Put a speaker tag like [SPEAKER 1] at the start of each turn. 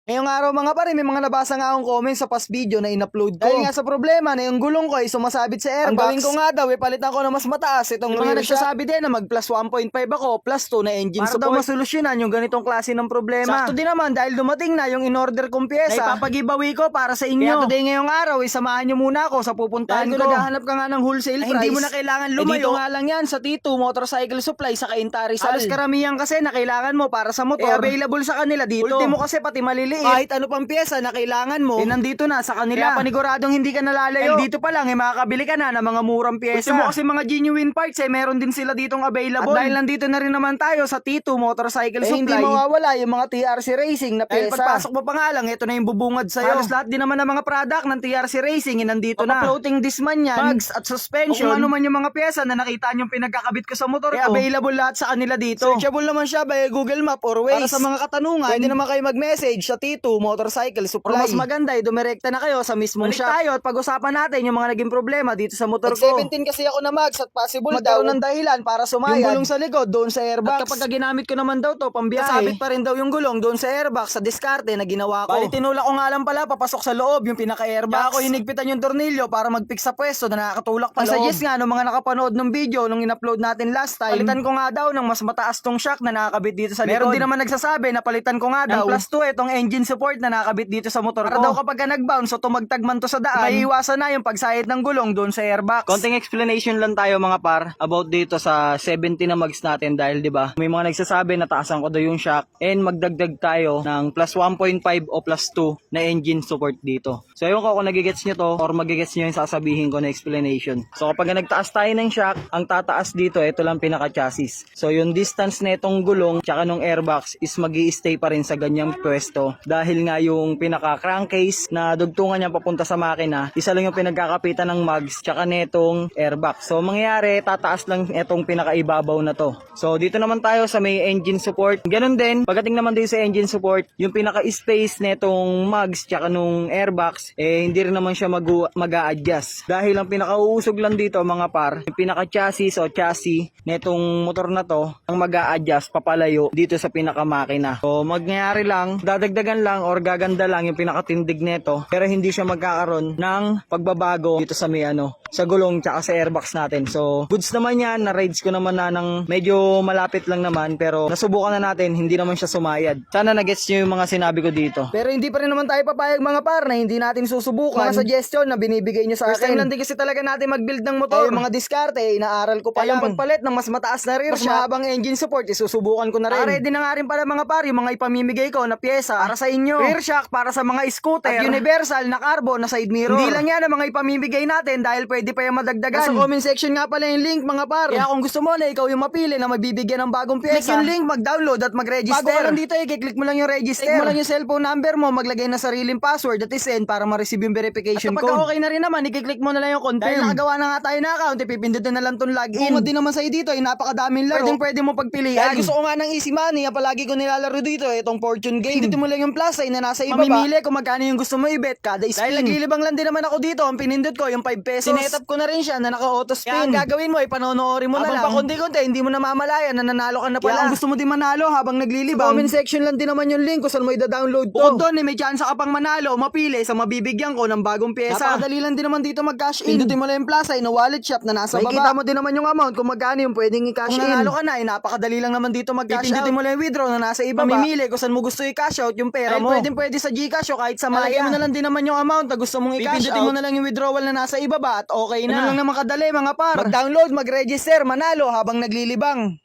[SPEAKER 1] Ngayong araw mga pare, may mga nabasa nga akong comments sa past video na in-upload ko. Dahil nga sa problema na yung gulong ko ay sumasabit sa airbox. Ang gawin ko nga daw, palitan ko na mas mataas itong rear shock. Nagsasabi din na mag plus 1.5 ako, plus 2 na engine support. Para daw masolusyonan yung ganitong klase ng problema. Sakto din naman dahil dumating na yung in-order kong pyesa na ipapagibawi ko para sa inyo. Kaya today ngayong araw, samahan nyo muna ako sa pupuntahan ko. Naghahanap ka nga ng wholesale price. Hindi mo na kailangan lumayo. Dito nga lang yan sa T2 Motorcycle Supply sa Cainta Rizal. Halos karamihan kasi na kailangan mo para sa motor. Available sa kanila dito. Ultimo kasi pati maliliit. Kahit ano pang pyesa na kailangan mo, nandito na sa kanila. Kaya paniguradong hindi ka nalalayo. Dito pa lang, makakabili ka na ng mga murang pyesa. Gusto mo kasi mga genuine parts, meron din sila ditong available. At dahil nandito na rin naman tayo sa T2 Motorcycle Supply, hindi mawawala yung mga TRC Racing na pyesa. Pagpasok mo pa nga lang, ito na yung bubungad sa'yo. Halos lahat din naman ng mga product ng TRC Racing, nandito na. Floating disc man yan, mags at suspension, kung ano man yung mga pyesa na nakita nyo pinagkakabit ko sa motor ko, available lahat sa kanila dito. Searchable naman siya by Google Map or Waze. Para sa mga katanungan, pwede naman kayo mag-message sa T2 Motorcycle Supply. Mas maganda, dumirekta na kayo sa mismong shop. Tayo at pag-usapan natin yung mga naging problema dito sa motor ko. 17 kasi ako na mags at possible magkaroon ng dahilan para sumayad. Yung gulong sa likod doon sa airbox. At kapag ginamit ko naman daw to pambiyahe, kasabit pa rin daw yung gulong doon sa airbox sa diskarte na ginawa ko. Bali tinulak ko nga lang pala papasok sa loob yung pinaka-airbox. Kaya ako hinigpitan yung tornilyo para mag-fix sa pwesto na nakakatulak pa loob. Ang suggest nga ng mga nakapanood ng video nung in-upload natin last time, palitan ko nga daw ng mas mataas tong shock na nakakabit dito sa likod. Meron din naman nagsasabi na palitan ko nga daw ng plus 2 itong engine support na nakakabit dito sa motor ko. Para daw kapag nag-bounce o tumagtag man to sa daan, maiiwasan na yung pagsayad ng gulong doon sa airbox. Konting explanation lang tayo mga par about dito sa 70 na mags natin dahil 'di ba? May mga nagsasabi na taasan ko daw yung shock and magdagdag tayo ng plus 1.5 o plus 2 na engine support dito. So ayun ko kung nagigets nyo to or magigets nyo yung sasabihin ko na explanation. So kapag nagtaas tayo ng shock, ang tataas dito ito lang pinaka-chassis. So yung distance na itong gulong tsaka nung airbox is magi-stay pa rin sa ganyang pwesto dahil nga yung pinaka-crankcase na dugtungan niya papunta sa makina, isa lang yung pinagkakapitan ng mags tsaka netong airbox. So mangyayari, tataas lang itong pinakaibabaw na to. So dito naman tayo sa may engine support. Ganun din, pagdating naman din sa engine support, yung pinaka-space netong mags tsaka nung airbox, hindi rin naman siya mag-a-adjust. Dahil ang pinaka-uusog lang dito mga par, yung pinaka-chassis o chassis netong motor na to, ang mag-a-adjust papalayo dito sa pinaka-makina. So mangyayari lang, dadagdagan lang or gaganda lang yung pinakatindig neto, pero hindi siya magkakaroon ng pagbabago dito sa may sa gulong tsaka sa airbox natin. So goods naman yan, na-rides ko naman na ng medyo malapit lang naman, pero nasubukan na natin, hindi naman siya sumayad. Sana na-gets nyo yung mga sinabi ko dito. Pero hindi pa rin naman tayo papayag mga par na hindi natin susubukan mga suggestion na binibigay nyo sa akin. First time lang din kasi talaga natin mag-build ng motor. Yung mga diskarte, inaaral ko pa lang. Yung pagpalit ng mas mataas na rear shock, mas mahabang engine support, isusubukan ko na rin. Ready na nga rin pala mga par yung mga ipamimigay ko na pyesa para sa inyo. Rear shock para sa mga scooter at universal na carbon na side mirror. Hindi lang yan ang mga ipamimigay natin dahil pwede pa yung madagdagan. Sa comment section nga pala yung link mga par. Kaya kung gusto mo na ikaw yung mapili na mabibigyan ng bagong pyesa, click yung link, mag-download at mag-register. Bago ka lang dito, i-click mo lang yung register. Click mo lang yung cellphone number mo, maglagay na sariling password at send para ma-receive yung verification code. At kapag okay na rin naman, i-click mo na lang yung confirm. Dahil nakagawa na nga tayo na account, ipipindutin na lang tong login. Bukod din naman sa'yo dito, napakadaming laro. Pwede mo pagpilian. Dahil gusto ko nga ng easy money, palagi ko nilalaro dito, itong fortune game. Pindutin mo lang yung plus sign na nasa ibaba. Mamimili kung magkano yung gusto mo i-bet kada spin. Dahil naglilibang lang din naman ako dito, ang pinindot ko yung 5 pesos. Sinetap ko na rin siya na naka-auto spin. Kaya ang gagawin mo, ipanonoorin mo na lang. Habang pakunti-kunti, hindi mo na mamalayan na nanalo ka na pala. Kaya kung gusto mo din manalo habang naglilibang, sa comment section lang din naman yung link kung saan mo i-download to. Bukod doon, may chance ka pang manalo o mapili sa mabibigyan ko ng bagong pyesa. Napakadali lang din naman dito mag-cash in. Pindutin mo lang yung plus sign na wallet shop na nasa baba. Makikita mo din naman yung amount kung magkano yung pwedeng i-cash in. Kung nanalo ka na, napakadali lang naman dito mag-cash out. Pindutin mo lang yung withdraw na nasa ibaba. Mamimili kung saan mo gusto i-cash out yung pera mo. Pwede sa GCash o kahit sa Maya. Lagyan mo na lang din naman yung amount na gusto mong i-cash out. Pindutin mo na lang yung withdrawal na nasa ibaba at okay na. Ano lang naman kadali mga par. Mag-download, mag-register, manalo habang naglilibang.